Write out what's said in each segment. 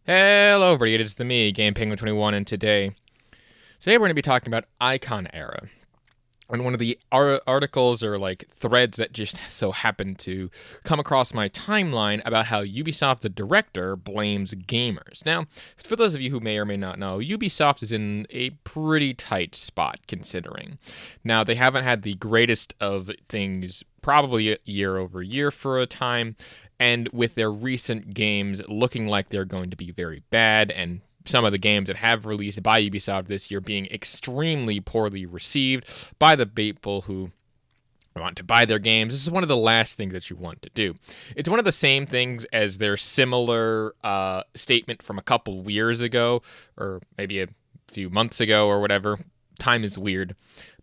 Hello, everybody. It is the me, Game Penguin 21, and today we're going to be talking about Icon Era. And one of the articles or threads that just so happened to come across my timeline about how Ubisoft, the director, blames gamers. Now, for those of you who may or may not know, Ubisoft is in a pretty tight spot considering. Now, they haven't had the greatest of things probably year over year for a time, and with their recent games looking like they're going to be very bad, and some of the games that have released by Ubisoft this year being extremely poorly received by the people who want to buy their games. This is one of the last things that you want to do. It's one of the same things as their similar statement from a couple years ago, or maybe a few months ago or whatever. Time is weird.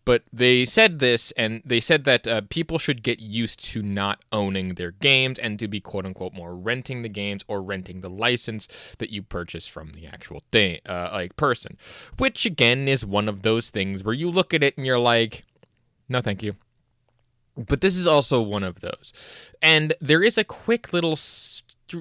But they said this, and they said that people should get used to not owning their games and to be quote-unquote more renting the games or renting the license that you purchase from the actual thing, person. Which, again, is one of those things where you look at it and you're like, no thank you. But this is also one of those. And there is a quick little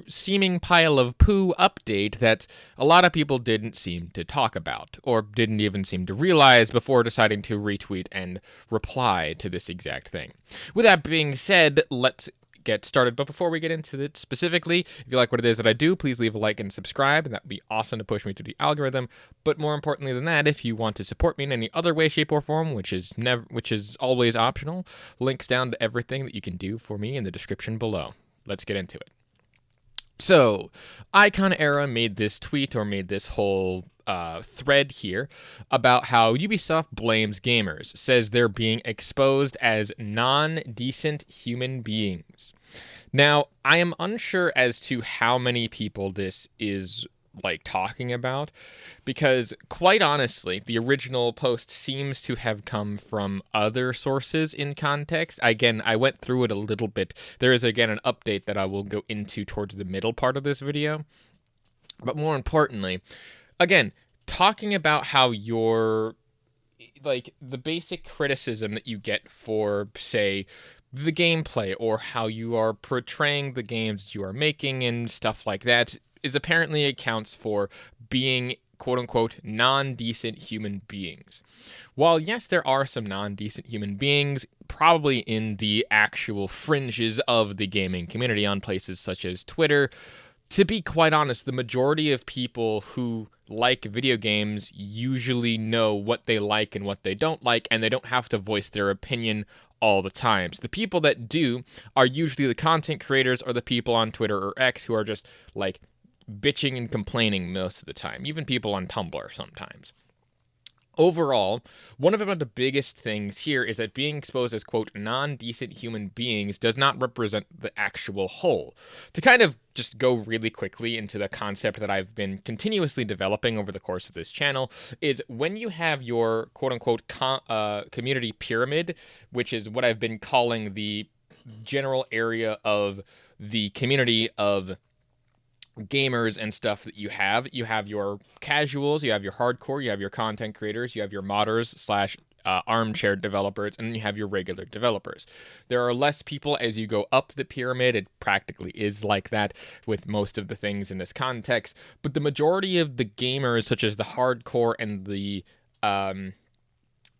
seeming pile of poo update that a lot of people didn't seem to talk about, or didn't even seem to realize before deciding to retweet and reply to this exact thing. With that being said, let's get started. But before we get into it specifically, if you like what it is that I do, please leave a like and subscribe, and that would be awesome to push me through the algorithm. But more importantly than that, if you want to support me in any other way, shape, or form, which is always optional, links down to everything that you can do for me in the description below. Let's get into it. So, Icon Era made this tweet, or made this whole thread here, about how Ubisoft blames gamers, says they're being exposed as non-decent human beings. Now, I am unsure as to how many people this is talking about, because quite honestly, the original post seems to have come from other sources in context. Again, I went through it a little bit. There is again an update that I will go into towards the middle part of this video. But more importantly, again, talking about how the basic criticism that you get for, say, the gameplay, or how you are portraying the games you are making and stuff like that, is apparently accounts for being quote-unquote non-decent human beings. While yes, there are some non-decent human beings, probably in the actual fringes of the gaming community on places such as Twitter, to be quite honest, the majority of people who like video games usually know what they like and what they don't like, and they don't have to voice their opinion all the time. So the people that do are usually the content creators or the people on Twitter or X who are just bitching and complaining most of the time, even people on Tumblr sometimes. Overall, one of the biggest things here is that being exposed as, quote, non-decent human beings does not represent the actual whole. To kind of just go really quickly into the concept that I've been continuously developing over the course of this channel, is when you have your, quote-unquote, community pyramid, which is what I've been calling the general area of the community of gamers and stuff that you have your casuals, you have your hardcore, you have your content creators, you have your modders slash armchair developers, and then you have your regular developers. There are less people as you go up the pyramid. It practically is like that with most of the things in this context, but the majority of the gamers, such as the hardcore and the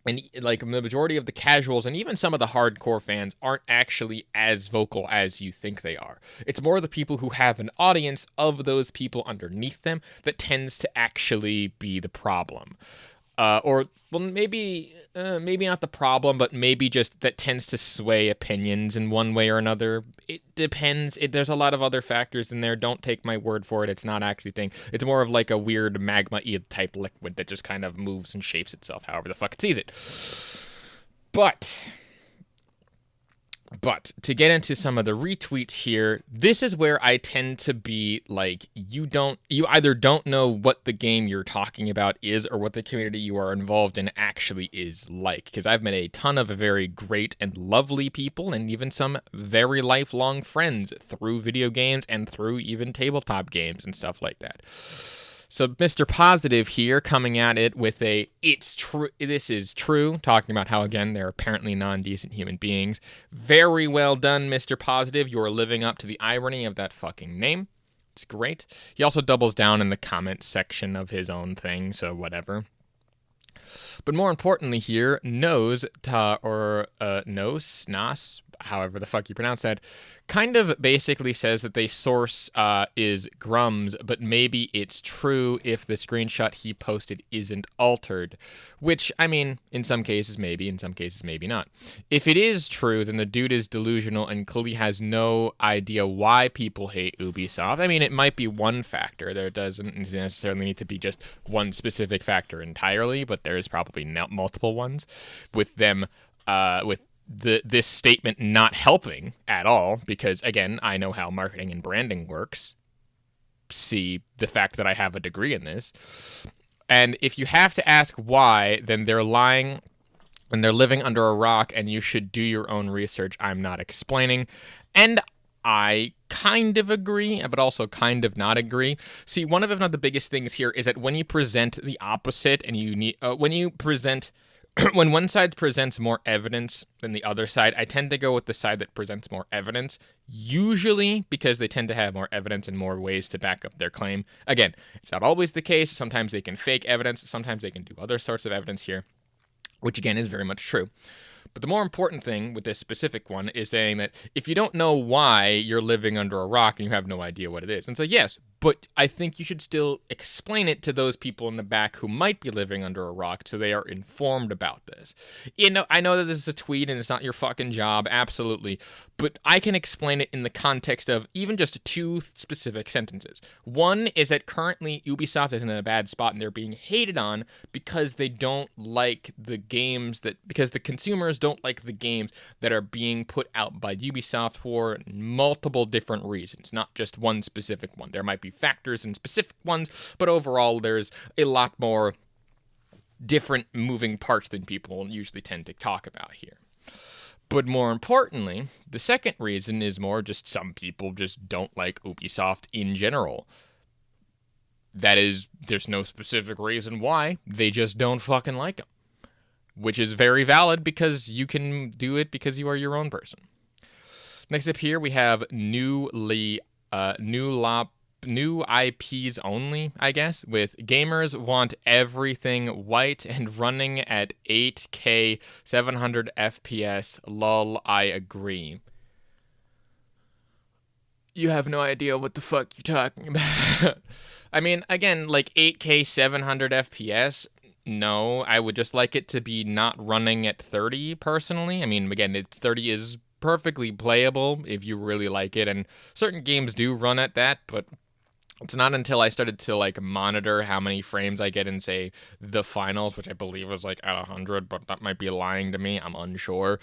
the majority of the casuals and even some of the hardcore fans aren't actually as vocal as you think they are. It's more the people who have an audience of those people underneath them that tends to actually be the problem. Maybe not the problem, but maybe just that tends to sway opinions in one way or another. It depends. There's a lot of other factors in there. Don't take my word for it. It's not actually a thing. It's more of like a weird magma-y type liquid that just kind of moves and shapes itself however the fuck it sees it. But to get into some of the retweets here, this is where I tend to be like, you either don't know what the game you're talking about is or what the community you are involved in actually is like. Because I've met a ton of very great and lovely people and even some very lifelong friends through video games and through even tabletop games and stuff like that. So Mr. Positive here coming at it with a, it's true, this is true, talking about how, again, they're apparently non-decent human beings. Very well done, Mr. Positive. You're living up to the irony of that fucking name. It's great. He also doubles down in the comment section of his own thing, so whatever. But more importantly here, Nos, however the fuck you pronounce that, kind of basically says that the source is Grums, but maybe it's true if the screenshot he posted isn't altered. Which, I mean, in some cases maybe, in some cases maybe not. If it is true, then the dude is delusional and clearly has no idea why people hate Ubisoft. I mean, it might be one factor. There doesn't necessarily need to be just one specific factor entirely, but there's probably multiple ones with them, with this statement not helping at all, because again, I know how marketing and branding works. See the fact that I have a degree in this. And if you have to ask why, then they're lying and they're living under a rock, and you should do your own research. I'm not explaining. And I kind of agree, but also kind of not agree. See, one of the biggest things here is that when you present the opposite, and when one side presents more evidence than the other side, I tend to go with the side that presents more evidence, usually because they tend to have more evidence and more ways to back up their claim. Again, it's not always the case. Sometimes they can fake evidence. Sometimes they can do other sorts of evidence here, which again is very much true. But the more important thing with this specific one is saying that if you don't know why you're living under a rock and you have no idea what it is, and so yes, but I think you should still explain it to those people in the back who might be living under a rock so they are informed about this. You know, I know that this is a tweet and it's not your fucking job, absolutely, but I can explain it in the context of even just two specific sentences. One is that currently Ubisoft is in a bad spot and they're being hated on because they don't like the games because the consumers don't like the games that are being put out by Ubisoft for multiple different reasons, not just one specific one. There might be factors and specific ones, but overall there's a lot more different moving parts than people usually tend to talk about here. But more importantly, the second reason is more just some people just don't like Ubisoft in general. That is, there's no specific reason why, they just don't fucking like them. Which is very valid because you can do it because you are your own person. Next up here we have new IPs only, I guess, with gamers want everything white and running at 8K 700 FPS. Lol, I agree. You have no idea what the fuck you're talking about. I mean, again, like 8K 700 FPS, no, I would just like it to be not running at 30 personally. I mean, again, 30 is perfectly playable if you really like it, and certain games do run at that, but it's not until I started to like monitor how many frames I get in, say, the finals, which I believe was like at 100, but that might be lying to me. I'm unsure.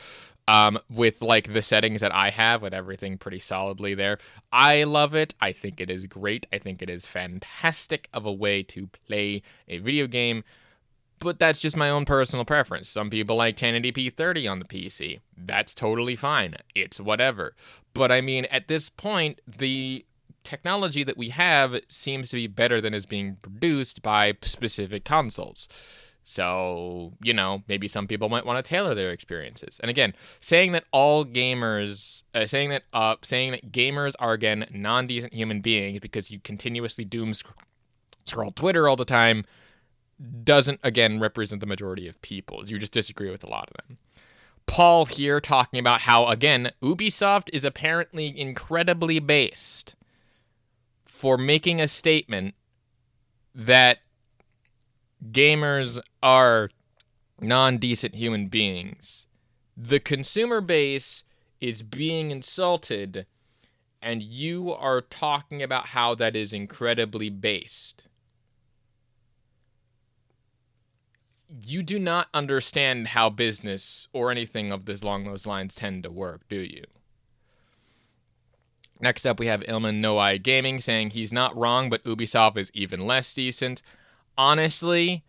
With like the settings that I have, with everything pretty solidly there, I love it. I think it is great. I think it is fantastic of a way to play a video game. But that's just my own personal preference. Some people like 1080p 30 on the PC. That's totally fine. It's whatever. But I mean, at this point, the technology that we have seems to be better than is being produced by specific consoles. So, you know, maybe some people might want to tailor their experiences. And again, saying that saying that gamers are again non-decent human beings because you continuously doom scroll Twitter all the time doesn't, again, represent the majority of people. You just disagree with a lot of them. Paul here talking about how, again, Ubisoft is apparently incredibly based for making a statement that gamers are non-decent human beings. The consumer base is being insulted, and you are talking about how that is incredibly based. You do not understand how business or anything along those lines tend to work, do you? Next up, we have Ilman Noai Gaming saying he's not wrong, but Ubisoft is even less decent. Honestly,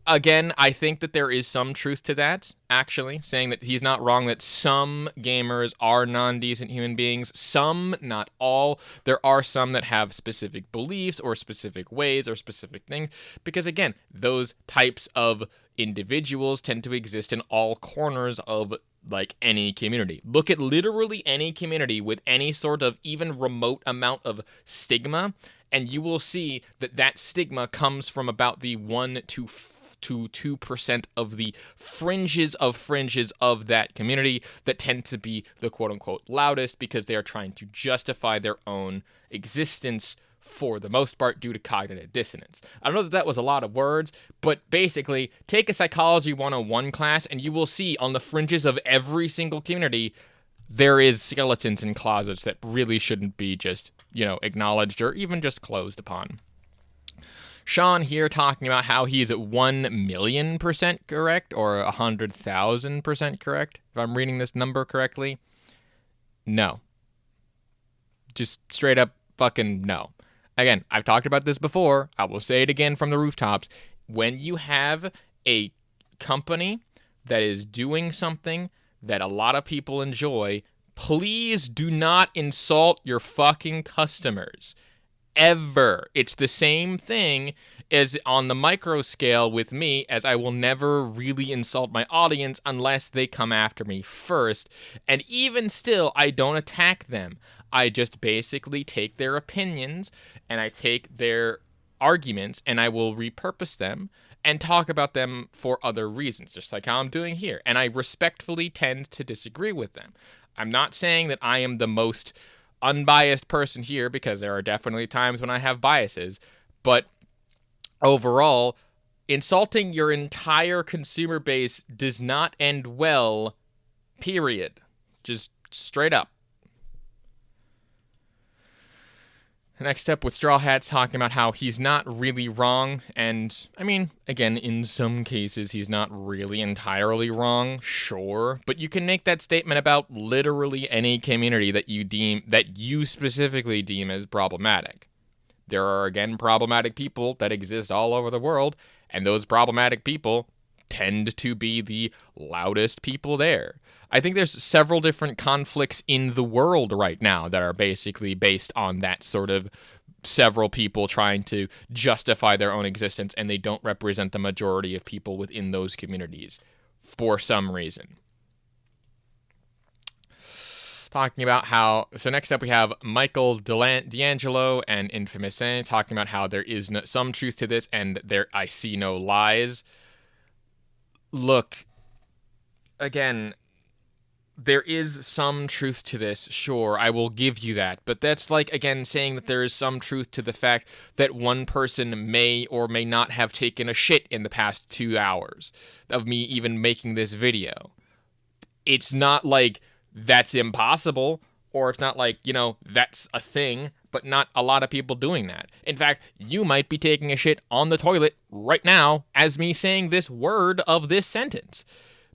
again, I think that there is some truth to that, actually, saying that he's not wrong, that some gamers are non-decent human beings. Some, not all. There are some that have specific beliefs or specific ways or specific things, because, again, those types of individuals tend to exist in all corners of like any community. Look at literally any community with any sort of even remote amount of stigma, and you will see that that stigma comes from about the 1 to 2% of the fringes of that community that tend to be the quote-unquote loudest because they are trying to justify their own existence for the most part due to cognitive dissonance. I know that that was a lot of words, but basically, take a Psychology 101 class and you will see on the fringes of every single community, there is skeletons in closets that really shouldn't be just, acknowledged or even just closed upon. Sean here talking about how he's 1,000,000% correct or 100,000% correct, if I'm reading this number correctly. No. Just straight up fucking no. Again, I've talked about this before. I will say it again from the rooftops. When you have a company that is doing something that a lot of people enjoy, please do not insult your fucking customers. Ever. It's the same thing as on the micro scale with me, as I will never really insult my audience unless they come after me first. And even still, I don't attack them. I just basically take their opinions and I take their arguments and I will repurpose them and talk about them for other reasons, just like how I'm doing here. And I respectfully tend to disagree with them. I'm not saying that I am the most unbiased person here, because there are definitely times when I have biases, but overall, insulting your entire consumer base does not end well, period. Just straight up. Next up with Straw Hats talking about how he's not really wrong, and I mean, again, in some cases he's not really entirely wrong, sure, but you can make that statement about literally any community that you specifically deem as problematic. There are, again, problematic people that exist all over the world, and those problematic people tend to be the loudest people there. I think there's several different conflicts in the world right now that are basically based on that sort of several people trying to justify their own existence, and they don't represent the majority of people within those communities for some reason. Talking about how, so next up we have Michael D'Angelo and Infamous Saint talking about how there is some truth to this and I see no lies. Look, again, there is some truth to this, sure, I will give you that, but that's like, again, saying that there is some truth to the fact that one person may or may not have taken a shit in the past 2 hours of me even making this video. It's not like that's impossible, or it's not like, that's a thing, but not a lot of people doing that. In fact, you might be taking a shit on the toilet right now as me saying this word of this sentence,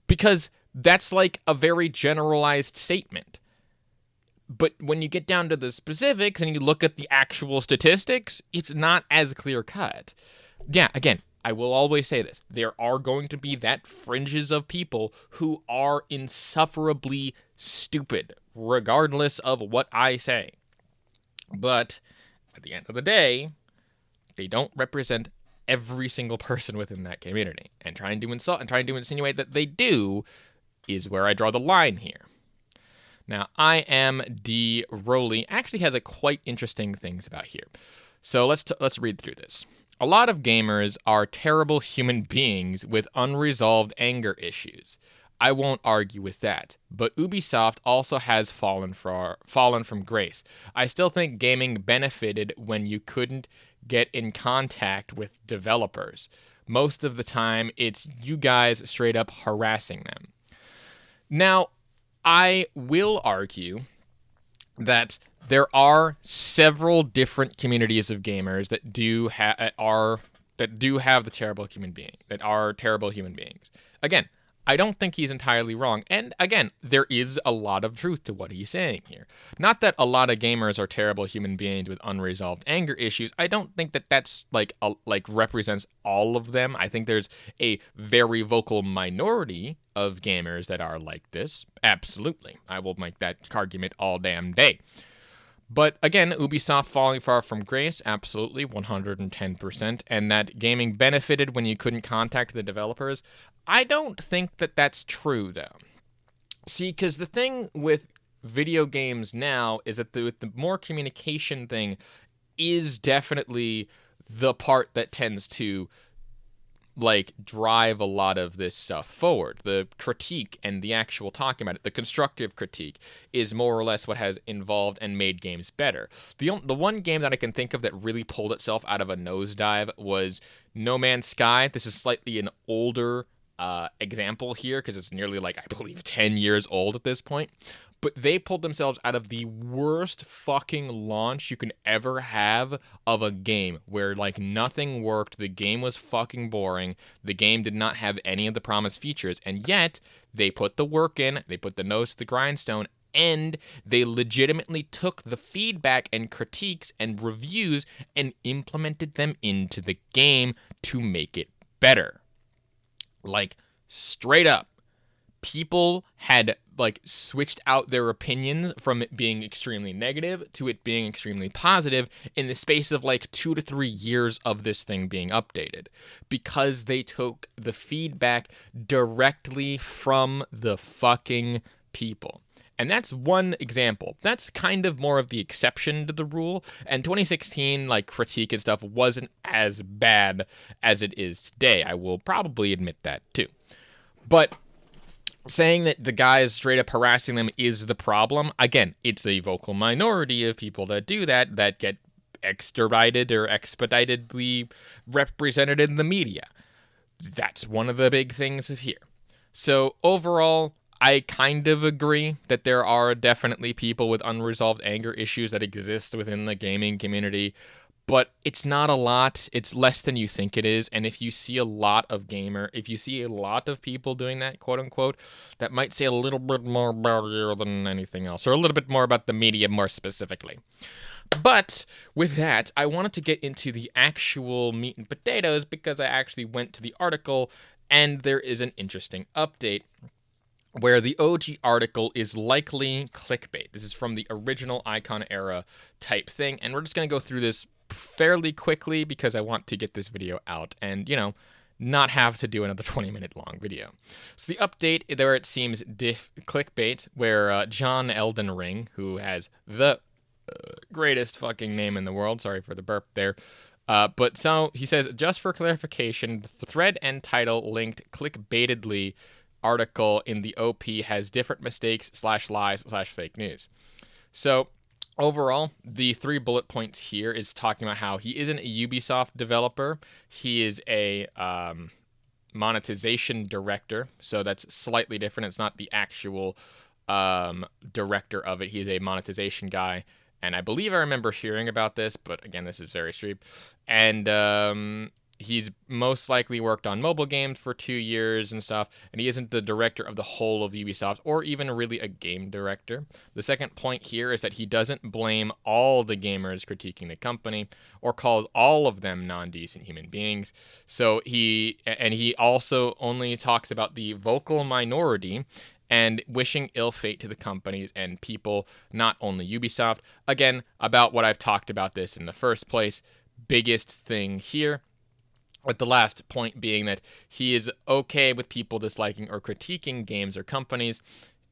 because that's like a very generalized statement. But when you get down to the specifics and you look at the actual statistics, it's not as clear cut. Yeah, again, I will always say this. There are going to be that fringes of people who are insufferably stupid, regardless of what I say. But at the end of the day, they don't represent every single person within that community. And trying to insult and trying to insinuate that they do is where I draw the line here. Now, I am D. Rowley actually has a quite interesting things about here. So let's read through this. A lot of gamers are terrible human beings with unresolved anger issues. I won't argue with that, but Ubisoft also has fallen from grace. I still think gaming benefited when you couldn't get in contact with developers. Most of the time, it's you guys straight up harassing them. Now, I will argue that there are several different communities of gamers that do have the terrible human being, that are terrible human beings. Again, I don't think he's entirely wrong. And again, there is a lot of truth to what he's saying here. Not that a lot of gamers are terrible human beings with unresolved anger issues. I don't think that that's like represents all of them. I think there's a very vocal minority of gamers that are like this. Absolutely. I will make that argument all damn day. But again, Ubisoft falling far from grace, absolutely, 110%, and that gaming benefited when you couldn't contact the developers. I don't think that that's true, though. See, because the thing with video games now is that with the more communication thing is definitely the part that tends to like drive a lot of this stuff forward. The critique and the actual talking about it, the constructive critique, is more or less what has involved and made games better. The one game that I can think of that really pulled itself out of a nosedive was No Man's Sky. This is slightly an older example here because it's nearly like, I believe, 10 years old at this point. But they pulled themselves out of the worst fucking launch you can ever have of a game where like nothing worked, the game was fucking boring, the game did not have any of the promised features, and yet they put the work in, they put the nose to the grindstone, and they legitimately took the feedback and critiques and reviews and implemented them into the game to make it better. Like, straight up. People had like switched out their opinions from it being extremely negative to it being extremely positive in the space of like 2 to 3 years of this thing being updated, because they took the feedback directly from the fucking people. And that's one example. That's kind of more of the exception to the rule. And 2016, like, critique and stuff wasn't as bad as it is today. I will probably admit that too. But saying that the guys straight up harassing them is the problem, again, it's a vocal minority of people that do that get extradited or expeditedly represented in the media. That's one of the big things of here. So overall, I kind of agree that there are definitely people with unresolved anger issues that exist within the gaming community, but it's not a lot. It's less than you think it is. And if you see a lot of people doing that, quote unquote, that might say a little bit more about you than anything else, or a little bit more about the media more specifically. But with that, I wanted to get into the actual meat and potatoes because I actually went to the article and there is an interesting update where the OG article is likely clickbait. This is from the original Icon era type thing, and we're just going to go through this fairly quickly because I want to get this video out and, not have to do another 20-minute long video. So the update, there it seems clickbait, where John Elden Ring, who has the greatest fucking name in the world, sorry for the burp there, but so he says, just for clarification, the thread and title linked clickbaitedly article in the OP has different mistakes /lies/fake news. So overall, the 3 bullet points here is talking about how he isn't a Ubisoft developer. He is a monetization director, so that's slightly different. It's not the actual director of it. He's a monetization guy, and I believe I remember hearing about this, but again, this is very street. And he's most likely worked on mobile games for 2 years and stuff, and he isn't the director of the whole of Ubisoft or even really a game director. The second point here is that he doesn't blame all the gamers critiquing the company or calls all of them non-decent human beings. So he also only talks about the vocal minority and wishing ill fate to the companies and people, not only Ubisoft. Again, about what I've talked about this in the first place. Biggest thing here, with the last point being that he is okay with people disliking or critiquing games or companies,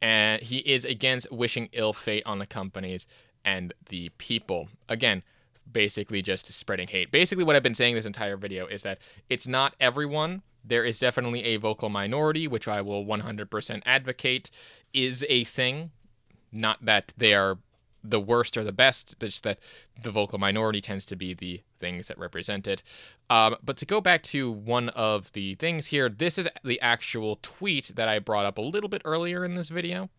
and he is against wishing ill fate on the companies and the people. Again, basically just spreading hate. Basically what I've been saying this entire video is that it's not everyone. There is definitely a vocal minority, which I will 100% advocate is a thing. Not that they are the worst or the best, just that the vocal minority tends to be the things that represent it. But to go back to one of the things here, this is the actual tweet that I brought up a little bit earlier in this video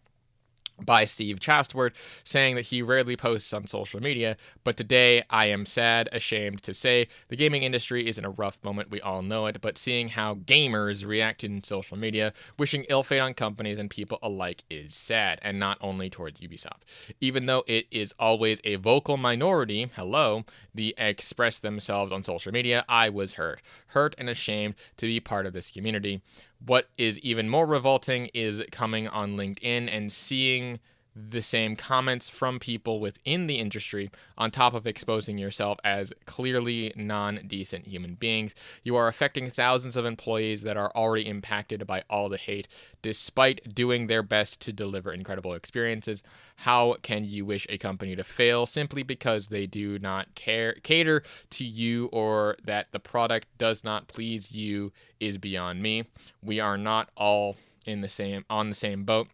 by Steve Chastword, saying that he rarely posts on social media, but today I am sad, ashamed to say the gaming industry is in a rough moment, we all know it, but seeing how gamers react in social media, wishing ill fate on companies and people alike is sad, and not only towards Ubisoft. Even though it is always a vocal minority, they express themselves on social media, I was hurt and ashamed to be part of this community. What is even more revolting is coming on LinkedIn and seeing the same comments from people within the industry on top of exposing yourself as clearly non-decent human beings. You are affecting thousands of employees that are already impacted by all the hate, despite doing their best to deliver incredible experiences. How can you wish a company to fail simply because they do not cater to you, or that the product does not please you is beyond me. We are not all on the same boat.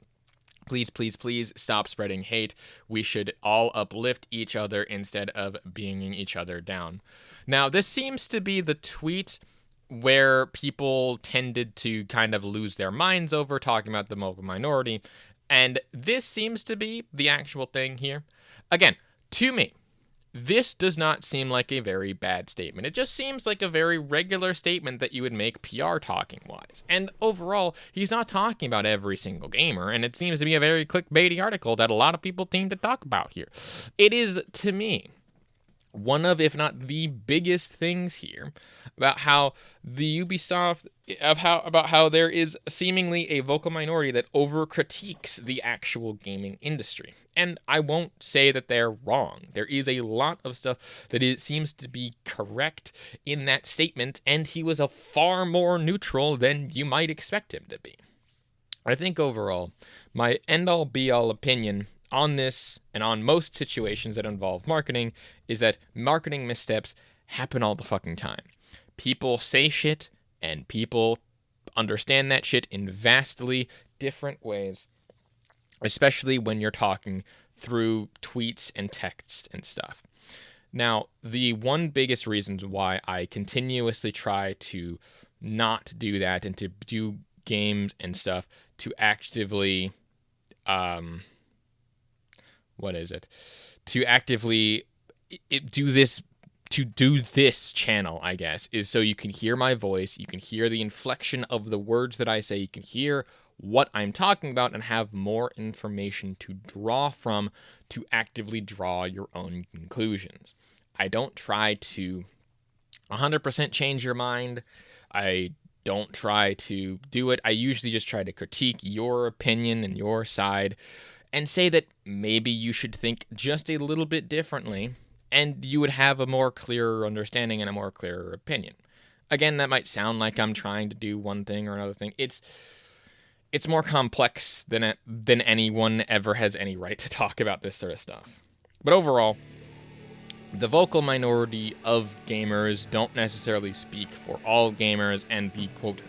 Please, please, please stop spreading hate. We should all uplift each other instead of bringing each other down. Now, this seems to be the tweet where people tended to kind of lose their minds over talking about the vocal minority, and this seems to be the actual thing here. Again, to me, this does not seem like a very bad statement. It just seems like a very regular statement that you would make PR talking wise. And overall, he's not talking about every single gamer, and it seems to be a very clickbaity article that a lot of people seem to talk about here. It is, to me, one of, if not the biggest things here about how the Ubisoft, about how there is seemingly a vocal minority that over critiques the actual gaming industry. And I won't say that they're wrong. There is a lot of stuff that seems to be correct in that statement, and he was a far more neutral than you might expect him to be. I think overall, my end-all be-all opinion on this and on most situations that involve marketing is that marketing missteps happen all the fucking time. People say shit, and people understand that shit in vastly different ways, especially when you're talking through tweets and texts and stuff. Now, the one biggest reasons why I continuously try to not do that and to do games and stuff to actively do this channel, I guess, is so you can hear my voice, you can hear the inflection of the words that I say, you can hear what I'm talking about, and have more information to draw from to actively draw your own conclusions. I don't try to 100% change your mind. I don't try to do it. I usually just try to critique your opinion and your side and say that maybe you should think just a little bit differently, and you would have a more clearer understanding and a more clearer opinion. Again, that might sound like I'm trying to do one thing or another thing. It's more complex than anyone ever has any right to talk about this sort of stuff. But overall, the vocal minority of gamers don't necessarily speak for all gamers, and the quote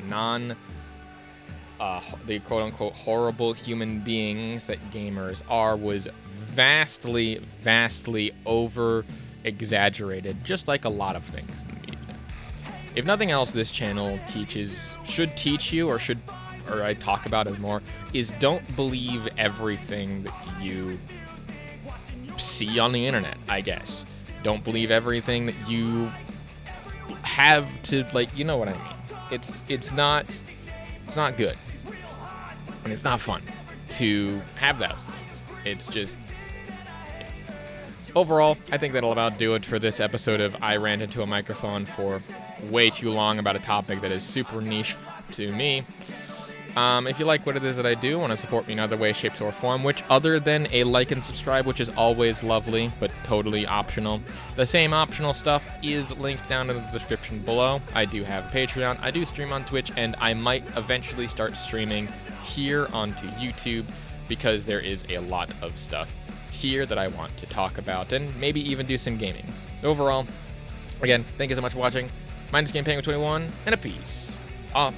the quote-unquote horrible human beings that gamers are was vastly, vastly over-exaggerated, just like a lot of things in media. If nothing else, this channel should teach you, or I talk about it more, is don't believe everything that you see on the internet, I guess. Don't believe everything that you have to, like, you know what I mean. It's not good. And it's not fun to have those things. It's just... Overall, I think that'll about do it for this episode of I Rant Into a Microphone for way too long about a topic that is super niche to me. If you like what it is that I do, want to support me in other ways, shapes, or form, which other than a like and subscribe, which is always lovely, but totally optional. The same optional stuff is linked down in the description below. I do have a Patreon, I do stream on Twitch, and I might eventually start streaming here onto YouTube, because there is a lot of stuff here that I want to talk about, and maybe even do some gaming. Overall, again, thank you so much for watching. My name is GamePenguin21, and a peace off.